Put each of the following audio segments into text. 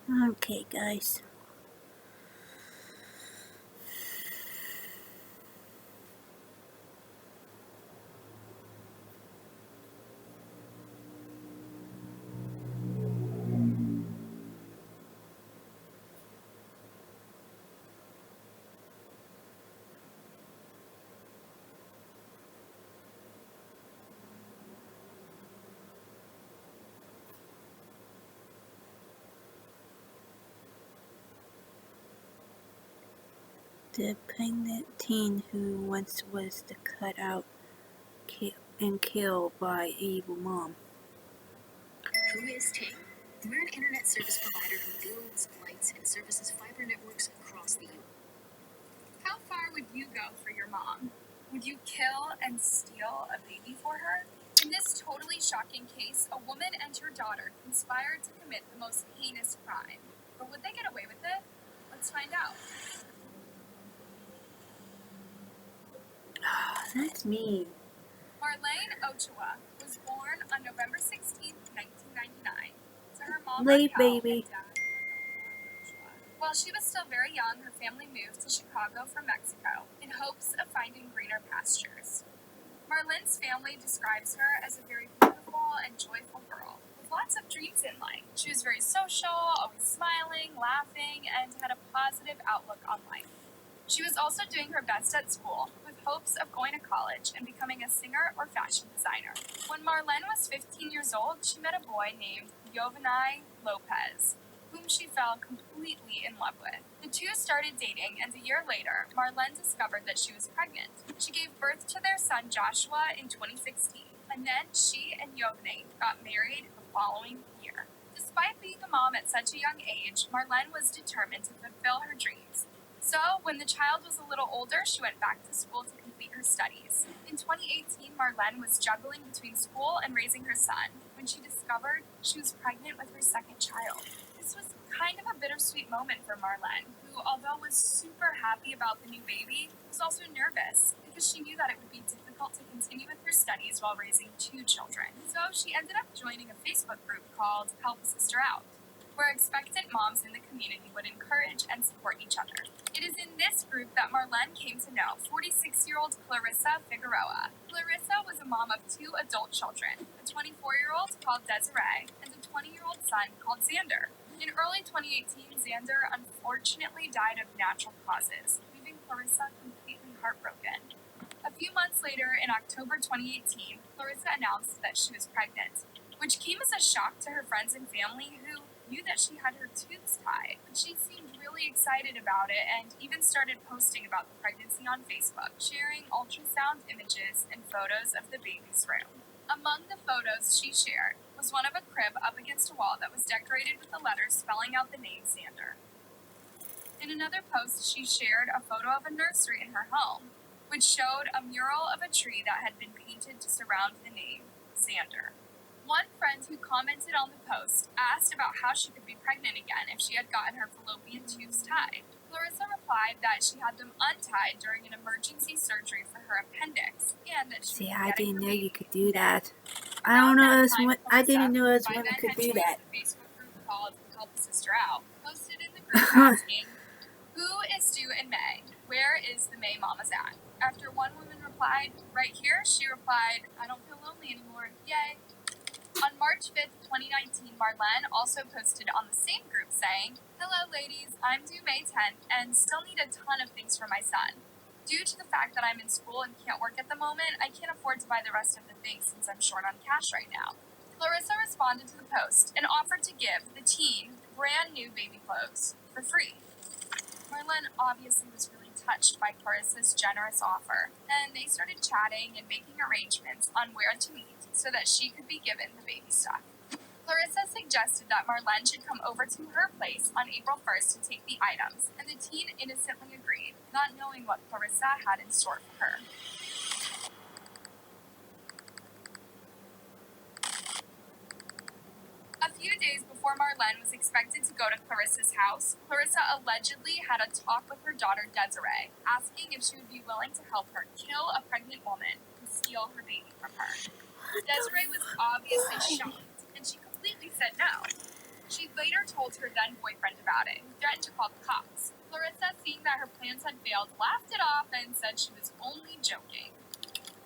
Okay, guys. The pregnant teen who once was the cutout and killed by evil mom. Who is Ting? We're an internet service provider who builds, lights, and services fiber networks across the U.S. How far would you go for your mom? Would you kill and steal a baby for her? In this totally shocking case, a woman and her daughter conspired to commit the most heinous crime. But would they get away with it? Let's find out. That's mean. Marlene Ochoa was born on November 16, 1999, to her mom Late Raquel baby. and dad Ochoa. While she was still very young, her family moved to Chicago from Mexico in hopes of finding greener pastures. Marlene's family describes her as a very beautiful and joyful girl with lots of dreams in life. She was very social, always smiling, laughing, and had a positive outlook on life. She was also doing her best at school, with hopes of going to college and becoming a singer or fashion designer. When Marlene was 15 years old, she met a boy named Giovanni Lopez, whom she fell completely in love with. The two started dating, and a year later, Marlene discovered that she was pregnant. She gave birth to their son Joshua in 2016, and then she and Giovanni got married the following year. Despite being a mom at such a young age, Marlene was determined to fulfill her dreams. So, when the child was a little older, she went back to school to complete her studies. In 2018, Marlene was juggling between school and raising her son when she discovered she was pregnant with her second child. This was kind of a bittersweet moment for Marlene, who, although was super happy about the new baby, was also nervous because she knew that it would be difficult to continue with her studies while raising two children. So she ended up joining a Facebook group called Help a Sister Out, where expectant moms in the community would encourage and support each other. It is in this group that Marlene came to know 46-year-old Clarissa Figueroa. Clarissa was a mom of two adult children, a 24-year-old called Desiree and a 20-year-old son called Xander. In early 2018, Xander unfortunately died of natural causes, leaving Clarissa completely heartbroken. A few months later, in October 2018, Clarissa announced that she was pregnant, which came as a shock to her friends and family who knew that she had her tubes tied. She seemed really excited about it and even started posting about the pregnancy on Facebook, sharing ultrasound images and photos of the baby's room. Among the photos she shared was one of a crib up against a wall that was decorated with the letters spelling out the name Xander. In another post, she shared a photo of a nursery in her home, which showed a mural of a tree that had been painted to surround the name Xander. One friend who commented on the post asked about how she could be pregnant again if she had gotten her fallopian tubes tied. Clarissa replied that she had them untied during an emergency surgery for her appendix, and that she See, I didn't know you could do that. that. I didn't know us women could do that. The Facebook group called Help a Sister Out, posted in the group asking, "Who is due in May? Where is the May Mamas at?" After one woman replied, "Right here," she replied, "I don't feel lonely anymore. Yay." On March 5th, 2019, Marlene also posted on the same group saying, "Hello ladies, I'm due May 10th and still need a ton of things for my son. Due to the fact that I'm in school and can't work at the moment, I can't afford to buy the rest of the things since I'm short on cash right now." Clarissa responded to the post and offered to give the teen brand new baby clothes for free. Marlene obviously was really touched by Clarissa's generous offer, and they started chatting and making arrangements on where to meet so that she could be given the baby stuff. Clarissa suggested that Marlene should come over to her place on April 1st to take the items, and the teen innocently agreed, not knowing what Clarissa had in store for her. A few days before Marlene was expected to go to Clarissa's house, Clarissa allegedly had a talk with her daughter Desiree, asking if she would be willing to help her kill a pregnant woman and steal her baby from her. Desiree was obviously shocked, and she completely said no. She later told her then boyfriend about it, who threatened to call the cops. Clarissa, seeing that her plans had failed, laughed it off and said she was only joking.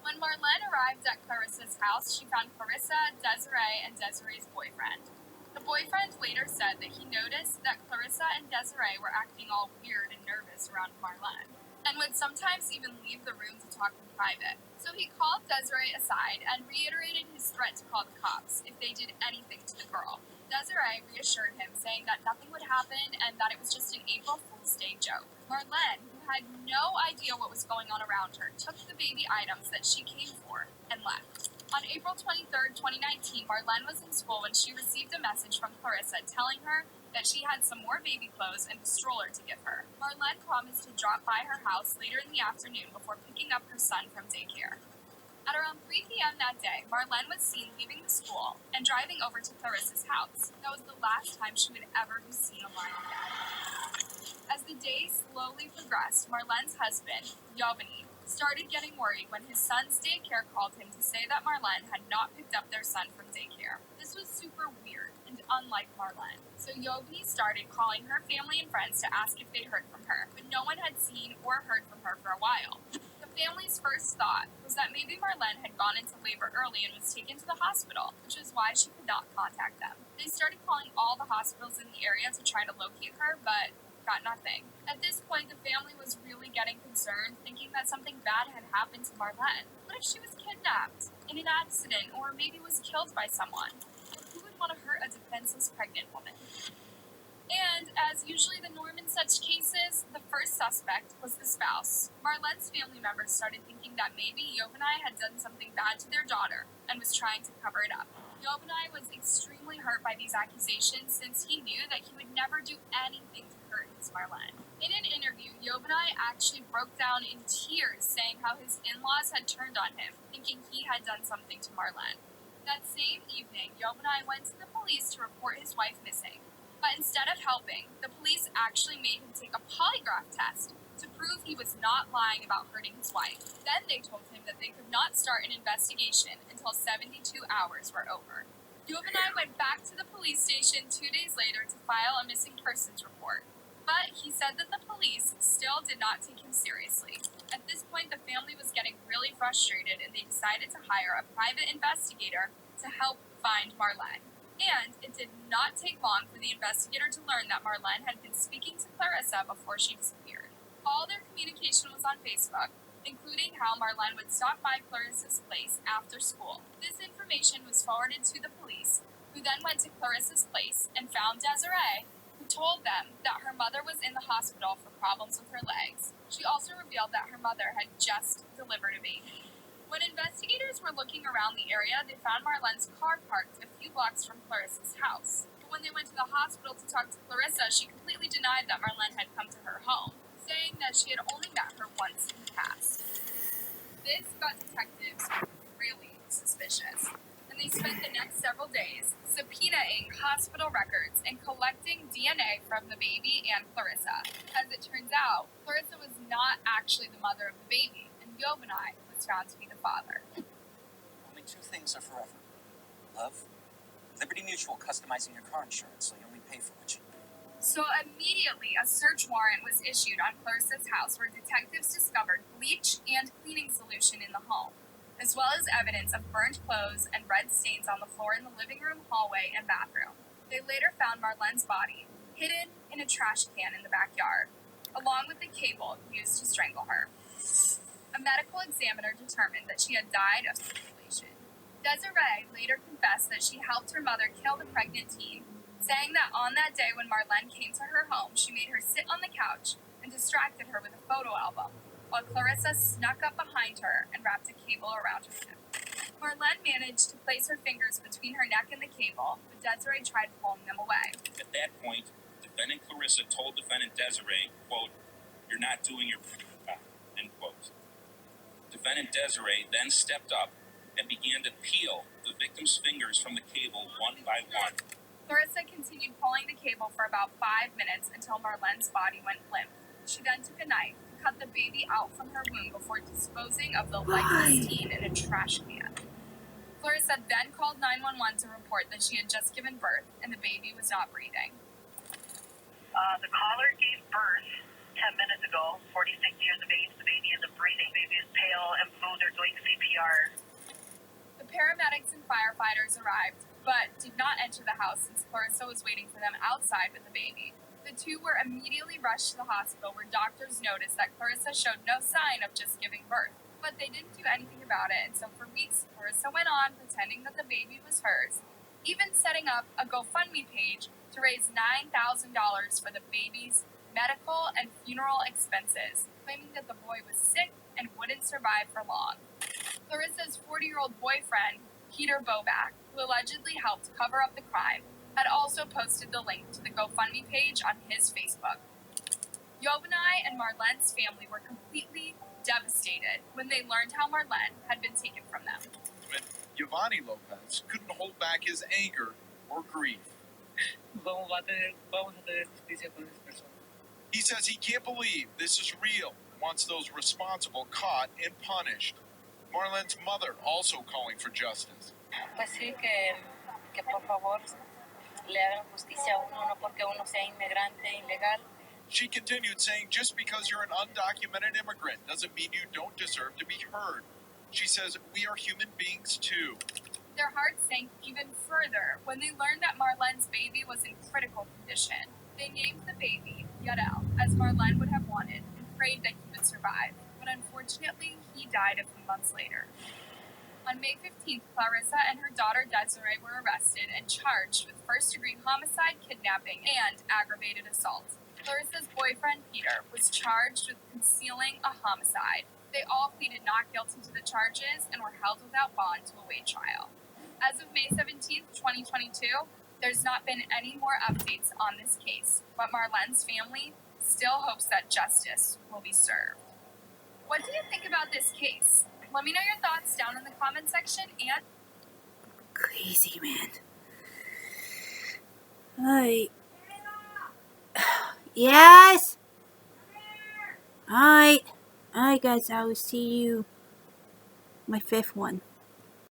When Marlene arrived at Clarissa's house, she found Clarissa, Desiree, and Desiree's boyfriend. The boyfriend later said that he noticed that Clarissa and Desiree were acting all weird and nervous around Marlene, and would sometimes even leave the room to talk in private. So he called Desiree aside and reiterated his threat to call the cops if they did anything to the girl. Desiree reassured him, saying that nothing would happen and that it was just an April Fool's Day joke. Marlene, who had no idea what was going on around her, took the baby items that she came for and left. On April 23rd, 2019, Marlene was in school when she received a message from Clarissa telling her that she had some more baby clothes and a stroller to give her. Marlene promised to drop by her house later in the afternoon before picking up her son from daycare. At around 3 p.m. that day, Marlene was seen leaving the school and driving over to Clarissa's house. That was the last time she would ever be seen alive again. As the days slowly progressed, Marlene's husband, Yovani, started getting worried when his son's daycare called him to say that Marlene had not picked up their son from daycare. This was super weird and unlike Marlene. So Yovani started calling her family and friends to ask if they'd heard from her, but no one had seen or heard from her for a while. The family's first thought was that maybe Marlene had gone into labor early and was taken to the hospital, which is why she could not contact them. They started calling all the hospitals in the area to try to locate her, but got nothing. At this point, the family was really getting concerned, thinking that something bad had happened to Marlene. What if she was kidnapped, in an accident, or maybe was killed by someone? Who would want to hurt a defenseless pregnant woman? And, as usually the norm in such cases, the first suspect was the spouse. Marlene's family members started thinking that maybe Yovani had done something bad to their daughter and was trying to cover it up. Yovani was extremely hurt by these accusations since he knew that he would never do anything to hurt his Marlene. In an interview, Yovani actually broke down in tears saying how his in-laws had turned on him, thinking he had done something to Marlene. That same evening, Yovani went to the police to report his wife missing. But instead of helping, the police actually made him take a polygraph test to prove he was not lying about hurting his wife. Then they told him that they could not start an investigation until 72 hours were over. Yovani went back to the police station 2 days later to file a missing persons report. But he said that the police still did not take him seriously. At this point, the family was getting really frustrated and they decided to hire a private investigator to help find Marlene. And it did not take long for the investigator to learn that Marlene had been speaking to Clarissa before she disappeared. All their communication was on Facebook, including how Marlene would stop by Clarissa's place after school. This information was forwarded to the police, who then went to Clarissa's place and found Desiree, who told them that her mother was in the hospital for problems with her legs. She also revealed that her mother had just delivered a baby. When investigators were looking around the area, they found Marlene's car parked a few blocks from Clarissa's house. But when they went to the hospital to talk to Clarissa, she completely denied that Marlene had come to her home, saying that she had only met her once in the past. This got detectives really suspicious, and they spent the next several days subpoenaing hospital records and collecting DNA from the baby and Clarissa. As it turns out, Clarissa was not actually the mother of the baby, and Yovani was found to be the father. Only two things are forever. Love, Liberty Mutual customizing your car insurance so you only pay for what you need. So immediately, a search warrant was issued on Clarissa's house where detectives discovered bleach and cleaning solution in the home, as well as evidence of burnt clothes and red stains on the floor in the living room, hallway, and bathroom. They later found Marlene's body, hidden in a trash can in the backyard, along with the cable used to strangle her. A medical examiner determined that she had died of strangulation. Desiree later confessed that she helped her mother kill the pregnant teen, saying that on that day when Marlene came to her home, she made her sit on the couch and distracted her with a photo album, while Clarissa snuck up behind her and wrapped a cable around her neck. Marlene managed to place her fingers between her neck and the cable, but Desiree tried pulling them away. At that point, defendant Clarissa told defendant Desiree, quote, "You're not doing your end quote. Defendant Desiree then stepped up and began to peel the victim's fingers from the cable one by one. Clarissa continued pulling the cable for about 5 minutes until Marlene's body went limp. She then took a knife and cut the baby out from her womb before disposing of the lifeless teen in a trash can. Clarissa then called 911 to report that she had just given birth and the baby was not breathing. The caller gave birth 10 minutes ago, 46 years of age. The baby isn't breathing. The baby is pale and blue. They're doing CPR. The paramedics and firefighters arrived, but did not enter the house since Clarissa was waiting for them outside with the baby. The two were immediately rushed to the hospital where doctors noticed that Clarissa showed no sign of just giving birth. But they didn't do anything about it, and so for weeks, Clarissa went on pretending that the baby was hers, even setting up a GoFundMe page to raise $9,000 for the baby's medical and funeral expenses, claiming that the boy was sick and wouldn't survive for long. Clarissa's 40-year-old boyfriend, Peter Bobak, who allegedly helped cover up the crime, had also posted the link to the GoFundMe page on his Facebook. Yovanai and Marlene's family were completely devastated when they learned how Marlene had been taken from them. Giovanni Lopez couldn't hold back his anger or grief. He says he can't believe this is real, wants those responsible caught and punished. Marlene's mother also calling for justice. Pues sí, que por favor le hagan justicia a uno, no porque uno sea inmigrante, ilegal. She continued saying just because you're an undocumented immigrant doesn't mean you don't deserve to be heard. She says we are human beings too. Their hearts sank even further when they learned that Marlene's baby was in critical condition. They named the baby Yadel, as Marlene would have wanted, and prayed that he would survive. But unfortunately, he died a few months later. On May 15th, Clarissa and her daughter Desiree were arrested and charged with first-degree homicide, kidnapping, and aggravated assault. Clarissa's boyfriend, Peter, was charged with concealing a homicide. They all pleaded not guilty to the charges and were held without bond to await trial. As of May 17th, 2022, there's not been any more updates on this case, but Marlene's family still hopes that justice will be served. What do you think about this case? Let me know your thoughts down in the comment section and... Crazy, man. Alright. Yes! Alright. Alright, guys, I will see you my fifth one.